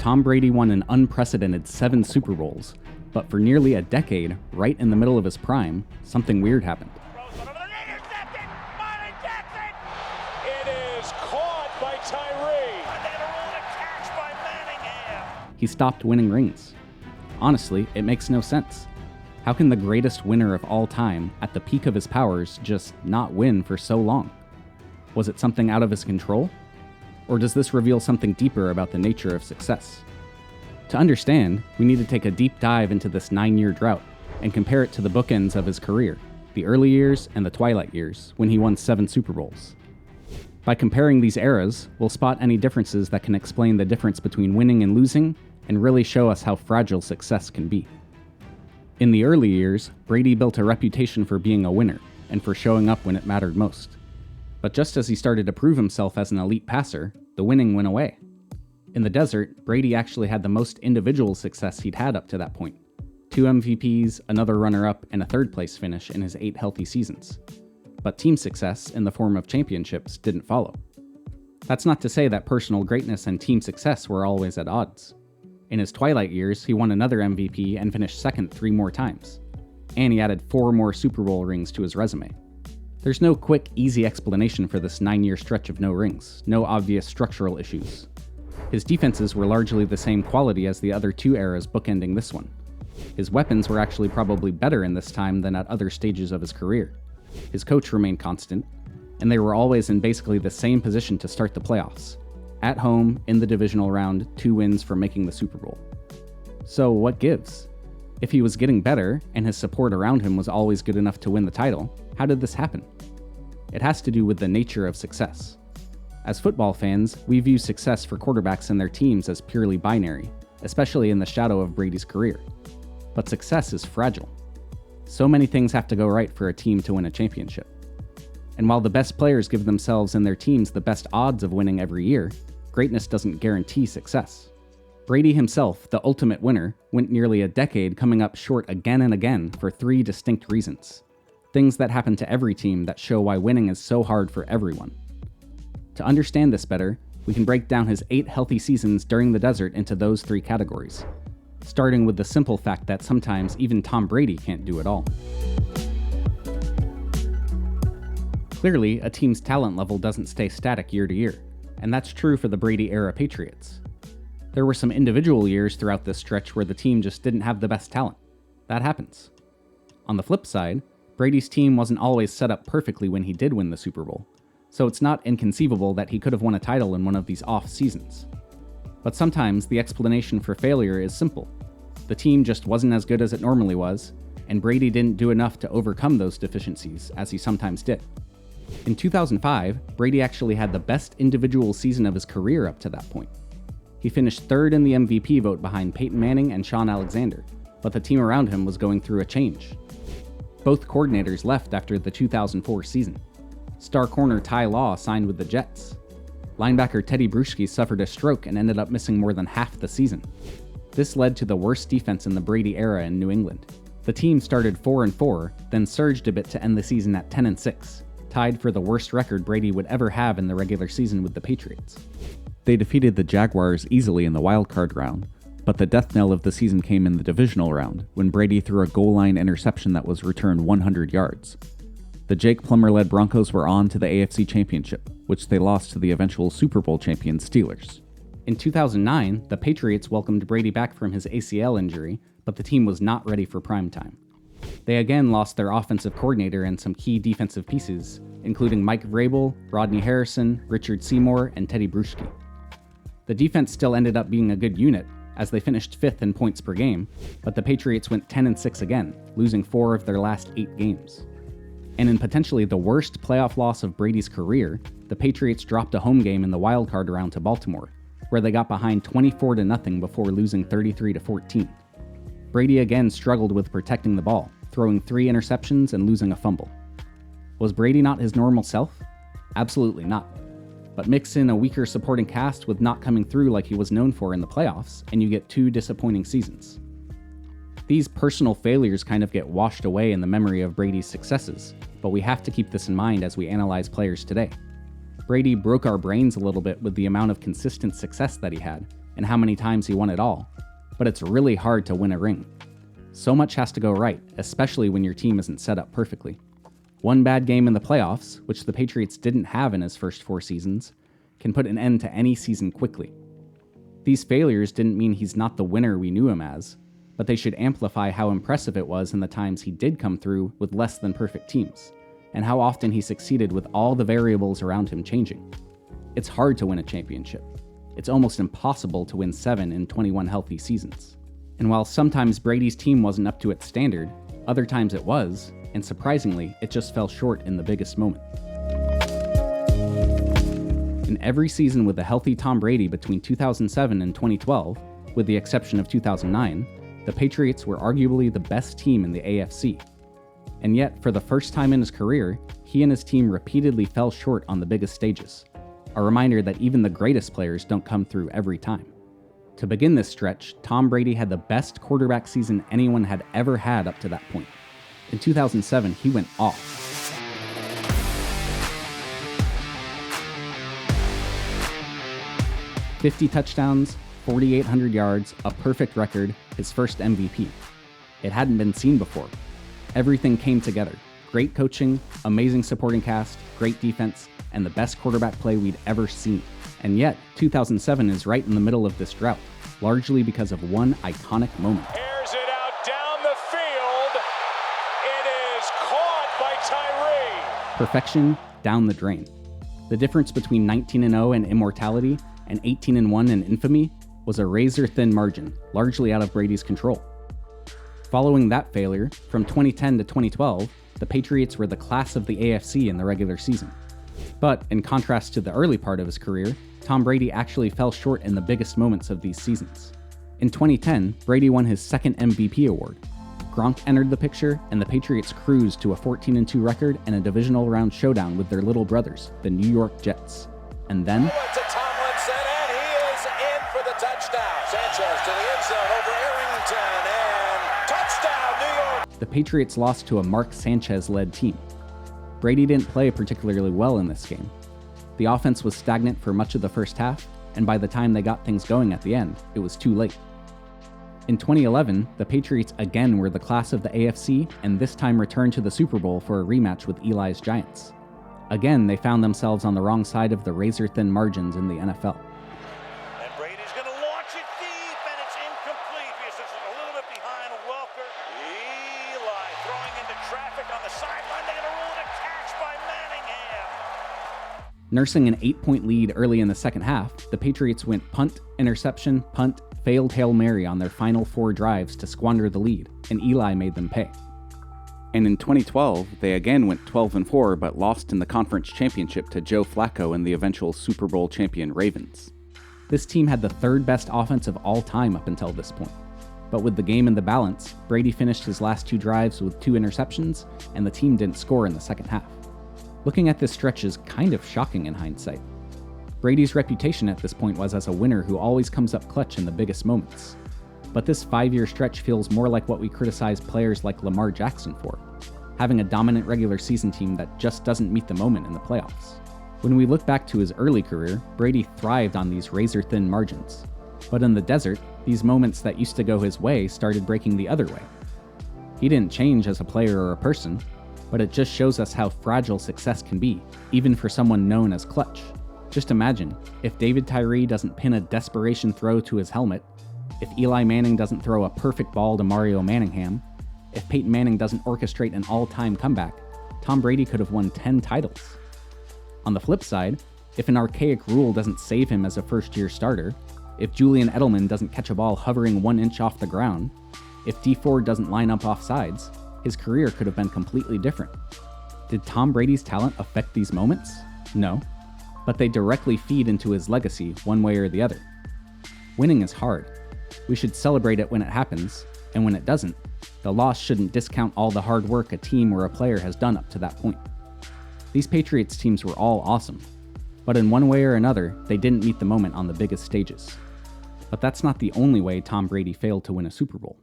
Tom Brady won an unprecedented 7 Super Bowls, but for nearly a decade, right in the middle of his prime, something weird happened. He stopped winning rings. Honestly, it makes no sense. How can the greatest winner of all time, at the peak of his powers, just not win for so long? Was it something out of his control? Or does this reveal something deeper about the nature of success? To understand, we need to take a deep dive into this 9-year drought and compare it to the bookends of his career, the early years and the twilight years, when he won 7 Super Bowls. By comparing these eras, we'll spot any differences that can explain the difference between winning and losing, and really show us how fragile success can be. In the early years, Brady built a reputation for being a winner, and for showing up when it mattered most. But just as he started to prove himself as an elite passer, the winning went away. In the desert, Brady actually had the most individual success he'd had up to that point. 2 MVPs, another runner-up, and a third-place finish in his 8 healthy seasons. But team success, in the form of championships, didn't follow. That's not to say that personal greatness and team success were always at odds. In his twilight years, he won another MVP and finished second 3 more times. And he added 4 more Super Bowl rings to his resume. There's no quick, easy explanation for this 9-year stretch of no rings, no obvious structural issues. His defenses were largely the same quality as the other 2 eras bookending this one. His weapons were actually probably better in this time than at other stages of his career. His coach remained constant, and they were always in basically the same position to start the playoffs. At home, in the divisional round, 2 wins from making the Super Bowl. So what gives? If he was getting better, and his support around him was always good enough to win the title, how did this happen? It has to do with the nature of success. As football fans, we view success for quarterbacks and their teams as purely binary, especially in the shadow of Brady's career. But success is fragile. So many things have to go right for a team to win a championship. And while the best players give themselves and their teams the best odds of winning every year, greatness doesn't guarantee success. Brady himself, the ultimate winner, went nearly a decade coming up short again and again for 3 distinct reasons. Things that happen to every team that show why winning is so hard for everyone. To understand this better, we can break down his 8 healthy seasons during the desert into those 3 categories, starting with the simple fact that sometimes even Tom Brady can't do it all. Clearly, a team's talent level doesn't stay static year to year, and that's true for the Brady-era Patriots. There were some individual years throughout this stretch where the team just didn't have the best talent. That happens. On the flip side, Brady's team wasn't always set up perfectly when he did win the Super Bowl, so it's not inconceivable that he could have won a title in one of these off seasons. But sometimes the explanation for failure is simple. The team just wasn't as good as it normally was, and Brady didn't do enough to overcome those deficiencies, as he sometimes did. In 2005, Brady actually had the best individual season of his career up to that point. He finished 3rd in the MVP vote behind Peyton Manning and Shaun Alexander, but the team around him was going through a change. Both coordinators left after the 2004 season. Star corner Ty Law signed with the Jets. Linebacker Teddy Bruschi suffered a stroke and ended up missing more than half the season. This led to the worst defense in the Brady era in New England. The team started 4-4, then surged a bit to end the season at 10-6. Tied for the worst record Brady would ever have in the regular season with the Patriots. They defeated the Jaguars easily in the wildcard round, but the death knell of the season came in the divisional round, when Brady threw a goal line interception that was returned 100 yards. The Jake Plummer-led Broncos were on to the AFC Championship, which they lost to the eventual Super Bowl champion Steelers. In 2009, the Patriots welcomed Brady back from his ACL injury, but the team was not ready for prime time. They again lost their offensive coordinator and some key defensive pieces, including Mike Vrabel, Rodney Harrison, Richard Seymour, and Teddy Bruschi. The defense still ended up being a good unit, as they finished 5th in points per game, but the Patriots went 10-6 again, losing 4 of their last 8 games. And in potentially the worst playoff loss of Brady's career, the Patriots dropped a home game in the wildcard round to Baltimore, where they got behind 24-0 before losing 33-14. Brady again struggled with protecting the ball, throwing 3 interceptions and losing a fumble. Was Brady not his normal self? Absolutely not. But mix in a weaker supporting cast with not coming through like he was known for in the playoffs, and you get 2 disappointing seasons. These personal failures kind of get washed away in the memory of Brady's successes, but we have to keep this in mind as we analyze players today. Brady broke our brains a little bit with the amount of consistent success that he had, and how many times he won it all, but it's really hard to win a ring. So much has to go right, especially when your team isn't set up perfectly. One bad game in the playoffs, which the Patriots didn't have in his first 4 seasons, can put an end to any season quickly. These failures didn't mean he's not the winner we knew him as, but they should amplify how impressive it was in the times he did come through with less than perfect teams, and how often he succeeded with all the variables around him changing. It's hard to win a championship. It's almost impossible to win 7 in 21 healthy seasons. And while sometimes Brady's team wasn't up to its standard, other times it was, and surprisingly, it just fell short in the biggest moment. In every season with a healthy Tom Brady between 2007 and 2012, with the exception of 2009, the Patriots were arguably the best team in the AFC. And yet, for the first time in his career, he and his team repeatedly fell short on the biggest stages. A reminder that even the greatest players don't come through every time. To begin this stretch, Tom Brady had the best quarterback season anyone had ever had up to that point. In 2007, he went off. 50 touchdowns, 4,800 yards, a perfect record, his first MVP. It hadn't been seen before. Everything came together. Great coaching, amazing supporting cast, great defense, and the best quarterback play we'd ever seen. And yet, 2007 is right in the middle of this drought, largely because of one iconic moment. Airs it out down the field. It is caught by Tyree. Perfection down the drain. The difference between 19-0 and immortality and 18-1 and infamy was a razor-thin margin, largely out of Brady's control. Following that failure, from 2010 to 2012, the Patriots were the class of the AFC in the regular season. But, in contrast to the early part of his career, Tom Brady actually fell short in the biggest moments of these seasons. In 2010, Brady won his second MVP award. Gronk entered the picture, and the Patriots cruised to a 14-2 record and a divisional round showdown with their little brothers, the New York Jets. And then... To Tomlinson, and he is in for the touchdown. Sanchez to the end zone over Arrington, and touchdown, New York! The Patriots lost to a Mark Sanchez-led team. Brady didn't play particularly well in this game. The offense was stagnant for much of the first half, and by the time they got things going at the end, it was too late. In 2011, the Patriots again were the class of the AFC, and this time returned to the Super Bowl for a rematch with Eli's Giants. Again, they found themselves on the wrong side of the razor-thin margins in the NFL. And Brady's going to launch it deep, and it's incomplete because it's a little bit behind Welker. Eli throwing into traffic on the sideline. They're going to rule it a catch by Manningham. Nursing an 8-point lead early in the second half, the Patriots went punt, interception, punt, failed Hail Mary on their final 4 drives to squander the lead, and Eli made them pay. And in 2012, they again went 12-4 but lost in the conference championship to Joe Flacco and the eventual Super Bowl champion Ravens. This team had the 3rd best offense of all time up until this point. But with the game in the balance, Brady finished his last 2 drives with 2 interceptions, and the team didn't score in the second half. Looking at this stretch is kind of shocking in hindsight. Brady's reputation at this point was as a winner who always comes up clutch in the biggest moments. But this 5-year stretch feels more like what we criticize players like Lamar Jackson for, having a dominant regular season team that just doesn't meet the moment in the playoffs. When we look back to his early career, Brady thrived on these razor-thin margins. But in the desert, these moments that used to go his way started breaking the other way. He didn't change as a player or a person, but it just shows us how fragile success can be, even for someone known as clutch. Just imagine, if David Tyree doesn't pin a desperation throw to his helmet, if Eli Manning doesn't throw a perfect ball to Mario Manningham, if Peyton Manning doesn't orchestrate an all-time comeback, Tom Brady could have won 10 titles. On the flip side, if an archaic rule doesn't save him as a first-year starter, if Julian Edelman doesn't catch a ball hovering 1 inch off the ground, if Dee Ford doesn't line up off sides, his career could have been completely different. Did Tom Brady's talent affect these moments? No. But they directly feed into his legacy one way or the other. Winning is hard. We should celebrate it when it happens, and when it doesn't, the loss shouldn't discount all the hard work a team or a player has done up to that point. These Patriots teams were all awesome, but in one way or another, they didn't meet the moment on the biggest stages. But that's not the only way Tom Brady failed to win a Super Bowl.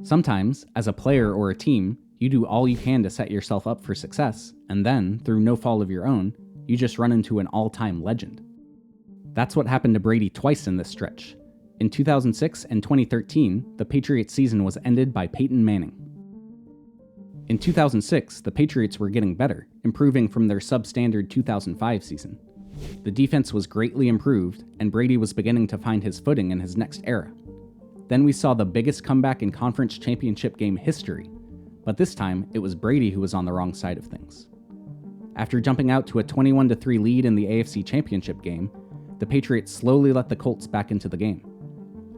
Sometimes, as a player or a team, you do all you can to set yourself up for success, and then, through no fault of your own, you just run into an all-time legend. That's what happened to Brady twice in this stretch. In 2006 and 2013, the Patriots season was ended by Peyton Manning. In 2006, the Patriots were getting better, improving from their substandard 2005 season. The defense was greatly improved, and Brady was beginning to find his footing in his next era. Then we saw the biggest comeback in conference championship game history, but this time it was Brady who was on the wrong side of things. After jumping out to a 21-3 lead in the AFC Championship game, the Patriots slowly let the Colts back into the game.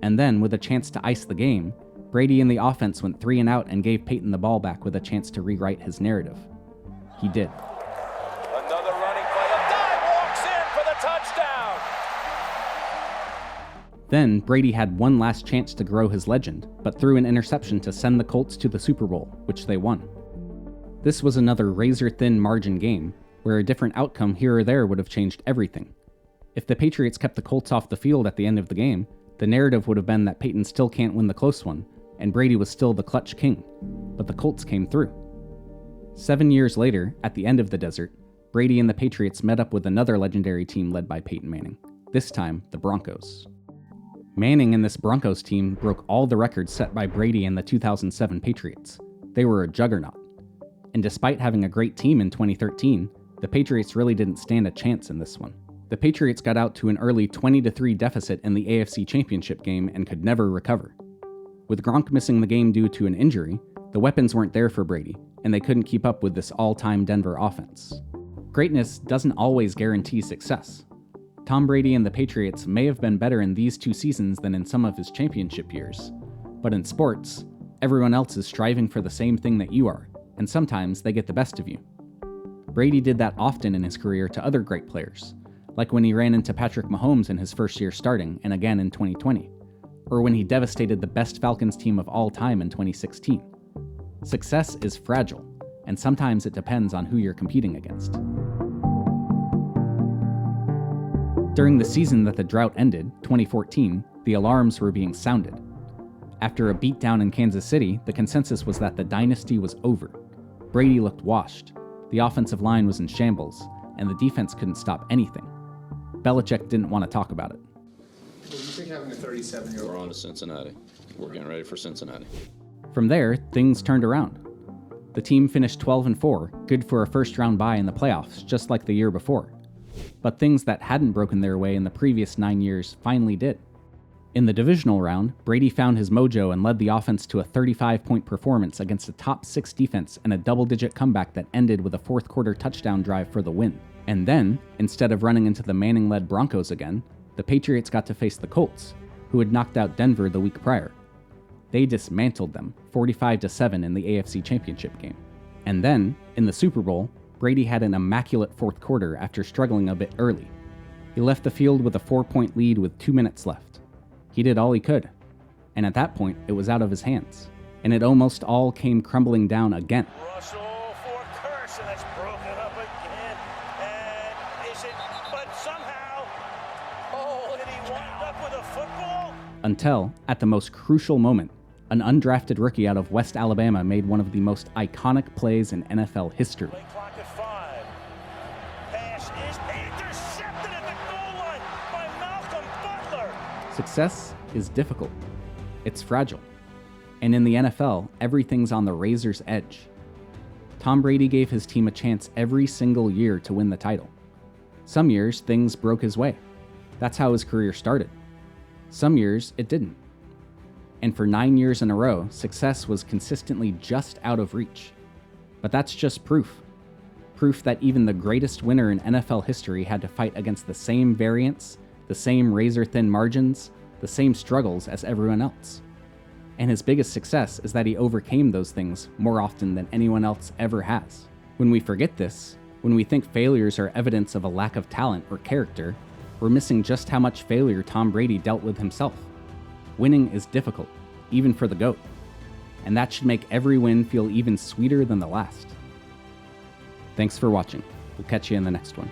And then, with a chance to ice the game, Brady and the offense went 3 and out and gave Peyton the ball back with a chance to rewrite his narrative. He did. Another running play. A dive walks in for the touchdown. Then, Brady had one last chance to grow his legend, but threw an interception to send the Colts to the Super Bowl, which they won. This was another razor-thin margin game, where a different outcome here or there would have changed everything. If the Patriots kept the Colts off the field at the end of the game, the narrative would have been that Peyton still can't win the close one, and Brady was still the clutch king. But the Colts came through. 7 years later, at the end of the desert, Brady and the Patriots met up with another legendary team led by Peyton Manning, this time the Broncos. Manning and this Broncos team broke all the records set by Brady and the 2007 Patriots. They were a juggernaut. And despite having a great team in 2013, the Patriots really didn't stand a chance in this one. The Patriots got out to an early 20-3 deficit in the AFC Championship game and could never recover. With Gronk missing the game due to an injury, the weapons weren't there for Brady, and they couldn't keep up with this all-time Denver offense. Greatness doesn't always guarantee success. Tom Brady and the Patriots may have been better in these 2 seasons than in some of his championship years, but in sports, everyone else is striving for the same thing that you are, and sometimes they get the best of you. Brady did that often in his career to other great players, like when he ran into Patrick Mahomes in his first year starting and again in 2020, or when he devastated the best Falcons team of all time in 2016. Success is fragile, and sometimes it depends on who you're competing against. During the season that the drought ended, 2014, the alarms were being sounded. After a beatdown in Kansas City, the consensus was that the dynasty was over. Brady looked washed, the offensive line was in shambles, and the defense couldn't stop anything. Belichick didn't want to talk about it. What do you think having a 37-year-old? We're on to Cincinnati. We're getting ready for Cincinnati. From there, things turned around. The team finished 12-4, good for a first-round bye in the playoffs, just like the year before. But things that hadn't broken their way in the previous 9 years finally did. In the divisional round, Brady found his mojo and led the offense to a 35-point performance against a top 6 defense and a double-digit comeback that ended with a fourth-quarter touchdown drive for the win. And then, instead of running into the Manning-led Broncos again, the Patriots got to face the Colts, who had knocked out Denver the week prior. They dismantled them, 45-7 in the AFC Championship game. And then, in the Super Bowl, Brady had an immaculate fourth quarter after struggling a bit early. He left the field with a 4-point lead with 2 minutes left. He did all he could, and at that point, it was out of his hands, and it almost all came crumbling down again. Russell for Curse, and that's broken up again. And is it? But somehow, did he wind up with a football? Until, at the most crucial moment, an undrafted rookie out of West Alabama made one of the most iconic plays in NFL history. Play clock at 5. Pass is intercepted at the goal line by Malcolm Butler. Success is difficult. It's fragile. And in the NFL, everything's on the razor's edge. Tom Brady gave his team a chance every single year to win the title. Some years, things broke his way. That's how his career started. Some years, it didn't. And for 9 years in a row, success was consistently just out of reach. But that's just proof. Proof that even the greatest winner in NFL history had to fight against the same variance, the same razor-thin margins, the same struggles as everyone else. And his biggest success is that he overcame those things more often than anyone else ever has. When we forget this, when we think failures are evidence of a lack of talent or character, we're missing just how much failure Tom Brady dealt with himself. Winning is difficult, even for the GOAT. And that should make every win feel even sweeter than the last. Thanks for watching. We'll catch you in the next one.